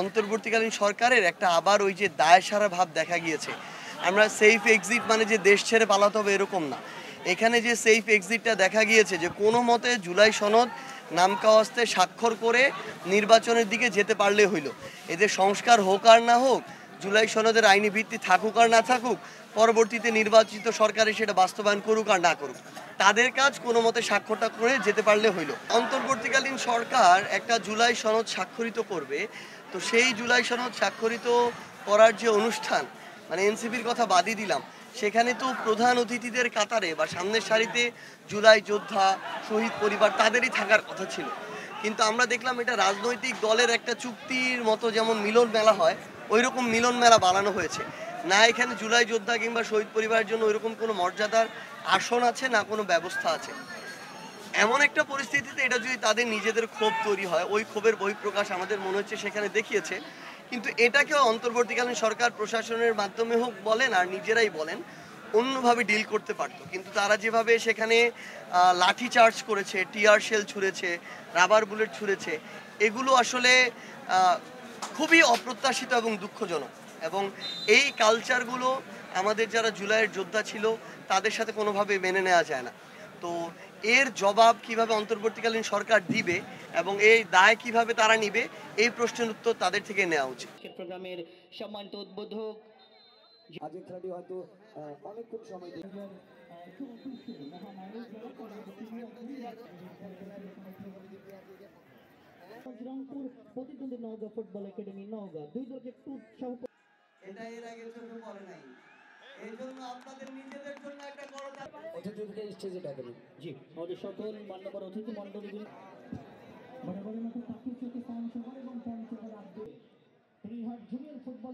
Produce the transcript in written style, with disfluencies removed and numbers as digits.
অন্তর্বর্তীকালীন সরকারের একটা আবার ওই যে দায়সারা ভাব দেখা গিয়েছে। আমরা সেফ এক্সিট মানে যে দেশ ছেড়ে পালাতে হবে এরকম না। এখানে যে সেফ এক্সিটটা দেখা গিয়েছে যে কোনো মতে জুলাই সনদ নামকাওয়াস্তে স্বাক্ষর করে নির্বাচনের দিকে যেতে পারলে হইল। এদের সংস্কার হোক আর না হোক, জুলাই সনদের আইনি ভিত্তি থাকুক আর না থাকুক, পরবর্তীতে নির্বাচিত সরকারে সেটা বাস্তবায়ন করুক আর না করুক, তাদের কাজ কোনো মতে স্বাক্ষরটা করে যেতে পারলে হইল। অন্তর্বর্তীকালীন সরকার একটা জুলাই সনদ স্বাক্ষরিত করবে, তো সেই জুলাই সনদ স্বাক্ষরিত করার যে অনুষ্ঠান, মানে এনসিপির কথা বাদই দিলাম, সেখানে তো প্রধান অতিথিদের কাতারে বা সামনের সারিতে জুলাই যোদ্ধা, শহীদ পরিবার তাদেরই থাকার কথা ছিল। কিন্তু আমরা দেখলাম এটা রাজনৈতিক দলের একটা চুক্তির মতো, যেমন মিলন মেলা হয় ওই রকম মিলন মেলা বানানো হয়েছে। না এখানে জুলাই যোদ্ধা কিংবা শহীদ পরিবারের জন্য ওইরকম কোনো মর্যাদার আসন আছে, না কোনো ব্যবস্থা আছে। এমন একটা পরিস্থিতিতে এটা যদি তাদের নিজেদের ক্ষোভ তৈরি হয়, ওই ক্ষোভের বহিঃপ্রকাশ আমাদের মনে হচ্ছে সেখানে দেখিয়েছে। কিন্তু এটাকেও অন্তর্বর্তীকালীন সরকার প্রশাসনের মাধ্যমে হোক বলেন আর নিজেরাই বলেন, অন্যভাবে ডিল করতে পারতো। কিন্তু তারা যেভাবে সেখানে লাঠি চার্জ করেছে, টিয়ার শেল ছুঁড়েছে, রাবার বুলেট ছুঁড়েছে, এগুলো আসলে খুবই অপ্রত্যাশিত এবং দুঃখজনক। এবং এই কালচারগুলো আমাদের যারা জুলাইয়ের যোদ্ধা ছিল তাদের সাথে কোনোভাবে মেনে নেওয়া যায় না। তো এর জবাব কিভাবে অন্তর্বর্তীকালীন সরকার দিবে এবং এই দায় কিভাবে তারা নিবে, এই প্রশ্নের উত্তর তাদের থেকে নেওয়া উচিত। প্রোগ্রামের সম্মানিত উদ্বোধক আজকে খেলাটি হয়তো অনেকক্ষণ সময় রংপুর প্রতিদ্বন্দ্বী নওগাঁ ফুটবল একাডেমি নওগাঁ দুই দলকে একটু উৎসাহ। এটা এর আগে চোখে পড়ে নাই, এই জন্য আপনাদের নিজেদের জন্য একটা করতাল। অতিথিদের স্টেজে ডাকেন। জি, আমাদের সকল মান্যবর অতিথি মণ্ডলীগুলি বরাবরের মতো তাকিয়ে চোখে সাউন্ড সবার এবং পঞ্চগড় আব্দুল জুনিয়র ফুটবল